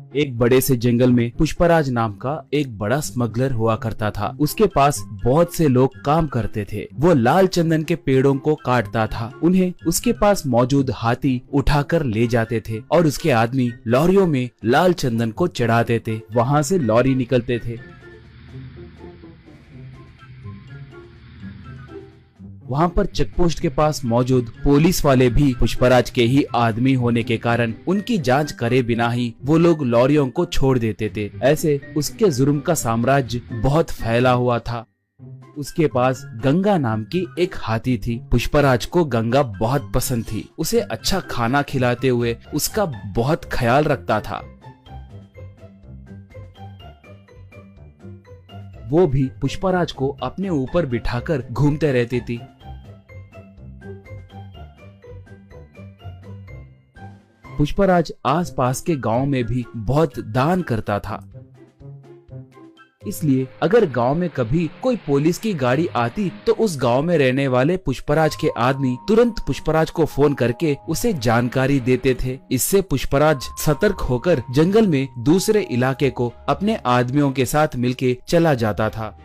एक बड़े से जंगल में पुष्पराज नाम का एक बड़ा स्मगलर हुआ करता था। उसके पास बहुत से लोग काम करते थे। वो लाल चंदन के पेड़ों को काटता था। उन्हें उसके पास मौजूद हाथी उठाकर ले जाते थे और उसके आदमी लॉरियों में लाल चंदन को चढ़ाते थे। वहाँ से लॉरी निकलते थे। वहाँ पर चेकपोस्ट के पास मौजूद पुलिस वाले भी पुष्पराज के ही आदमी होने के कारण उनकी जांच करे बिना ही वो लोग लॉरियों को छोड़ देते थे। ऐसे उसके जुर्म का साम्राज्य बहुत फैला हुआ था। उसके पास गंगा नाम की एक हाथी थी। पुष्पराज को गंगा बहुत पसंद थी। उसे अच्छा खाना खिलाते हुए उसका बहुत ख्याल रखता था। वो भी पुष्पराज को अपने ऊपर बिठाकर घूमते रहती थी। पुष्पराज आसपास के गांव में भी बहुत दान करता था। इसलिए अगर गांव में कभी कोई पुलिस की गाड़ी आती तो उस गांव में रहने वाले पुष्पराज के आदमी तुरंत पुष्पराज को फोन करके उसे जानकारी देते थे। इससे पुष्पराज सतर्क होकर जंगल में दूसरे इलाके को अपने आदमियों के साथ मिलके चला जाता था।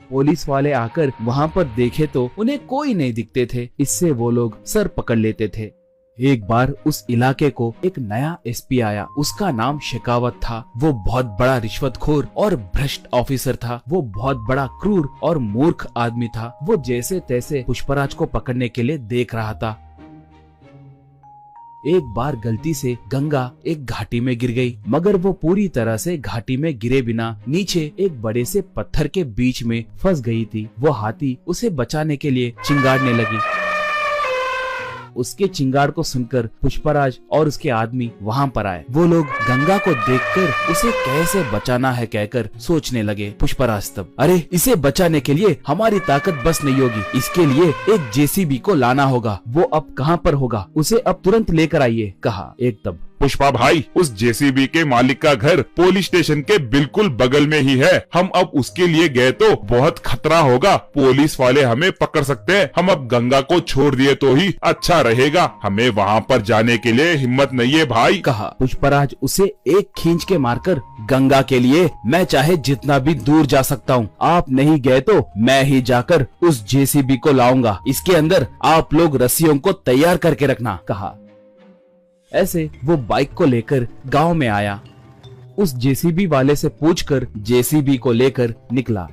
पुलिस वाले आकर वहां पर देखे तो उन्हें कोई नहीं दिखते थे। इससे वो लोग सर पकड़ लेते थे। एक बार उस इलाके को एक नया एसपी आया। उसका नाम शेखावत था। वो बहुत बड़ा रिश्वतखोर और भ्रष्ट ऑफिसर था। वो बहुत बड़ा क्रूर और मूर्ख आदमी था। वो जैसे तैसे पुष्पराज को पकड़ने के लिए देख रहा था। एक बार गलती से गंगा एक घाटी में गिर गई, मगर वो पूरी तरह से घाटी में गिरे बिना नीचे एक बड़े से पत्थर के बीच में फंस गई थी। वो हाथी उसे बचाने के लिए चिंगाड़ने लगी। उसके चिंगाड़ को सुनकर पुष्पराज और उसके आदमी वहां पर आए। वो लोग गंगा को देखकर उसे कैसे बचाना है कहकर सोचने लगे। पुष्पराज तब, अरे इसे बचाने के लिए हमारी ताकत बस नहीं होगी। इसके लिए एक जेसीबी को लाना होगा। वो अब कहाँ पर होगा? उसे अब तुरंत लेकर आइए, कहा। एक तब, पुष्पा भाई, उस जेसीबी के मालिक का घर पुलिस स्टेशन के बिल्कुल बगल में ही है। हम अब उसके लिए गए तो बहुत खतरा होगा। पुलिस वाले हमें पकड़ सकते हैं। हम अब गंगा को छोड़ दिए तो ही अच्छा रहेगा। हमें वहाँ पर जाने के लिए हिम्मत नहीं है भाई, कहा। पुष्पराज उसे एक खींच के मारकर, गंगा के लिए मैं चाहे जितना भी दूर जा सकता हूँ। आप नहीं गए तो मैं ही जाकर उस जेसीबी को लाऊंगा। इसके अंदर आप लोग रस्सियों को तैयार करके रखना, कहा। ऐसे वो बाइक को लेकर गांव में आया। उस जेसीबी वाले से पूछकर जेसीबी को लेकर निकला।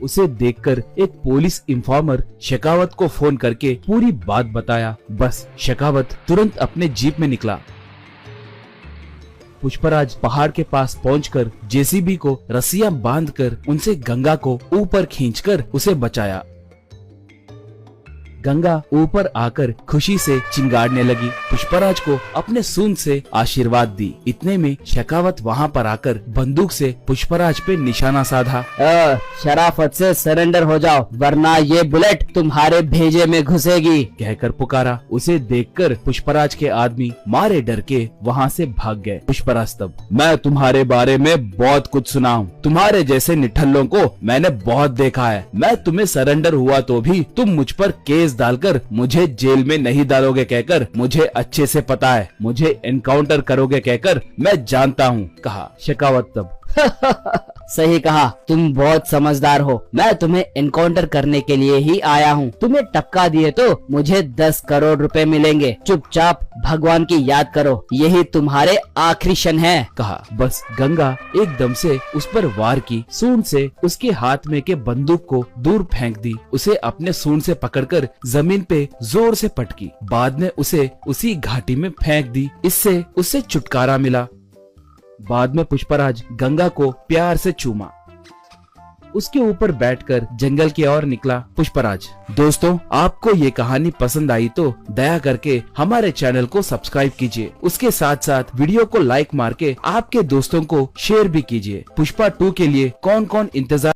उसे देखकर एक पुलिस इन्फॉर्मर शेखावत को फोन करके पूरी बात बताया। बस शेखावत तुरंत अपने जीप में निकला। पुष्पराज पहाड़ के पास पहुंचकर जेसीबी को रस्सियां बांधकर उनसे गंगा को ऊपर खींचकर उसे बचाया। गंगा ऊपर आकर खुशी से चिंगाड़ने लगी। पुष्पराज को अपने सूंड से आशीर्वाद दी। इतने में शेखावत वहां पर आकर बंदूक से पुष्पराज पे निशाना साधा। शराफत से सरेंडर हो जाओ, वरना ये बुलेट तुम्हारे भेजे में घुसेगी, कहकर पुकारा। उसे देखकर पुष्पराज के आदमी मारे डर के वहाँ से भाग गए। पुष्पराज तब, मैं तुम्हारे बारे में बहुत कुछ सुना हूँ। तुम्हारे जैसे निठल्लों को मैंने बहुत देखा है। मैं तुम्हें सरेंडर हुआ तो भी तुम मुझ पर केस डालकर मुझे जेल में नहीं डालोगे कहकर मुझे अच्छे से पता है। मुझे एनकाउंटर करोगे कहकर मैं जानता हूँ, कहा। शेखावत तब, सही कहा, तुम बहुत समझदार हो। मैं तुम्हें एनकाउंटर करने के लिए ही आया हूँ। तुम्हें टपका दिए तो मुझे 10 करोड़ रुपए मिलेंगे। चुपचाप भगवान की याद करो, यही तुम्हारे आखिरी क्षण है, कहा। बस गंगा एकदम से उस पर वार की। सूंड से उसके हाथ में के बंदूक को दूर फेंक दी। उसे अपने सूंड से पकड़कर जमीन पे जोर से पटकी। बाद में उसे उसी घाटी में फेंक दी। इससे उसे छुटकारा मिला। बाद में पुष्पराज गंगा को प्यार से चूमा। उसके ऊपर बैठकर जंगल की ओर निकला पुष्पराज। दोस्तों, आपको ये कहानी पसंद आई तो दया करके हमारे चैनल को सब्सक्राइब कीजिए। उसके साथ साथ वीडियो को लाइक मार के आपके दोस्तों को शेयर भी कीजिए। पुष्पा 2 के लिए कौन कौन इंतजार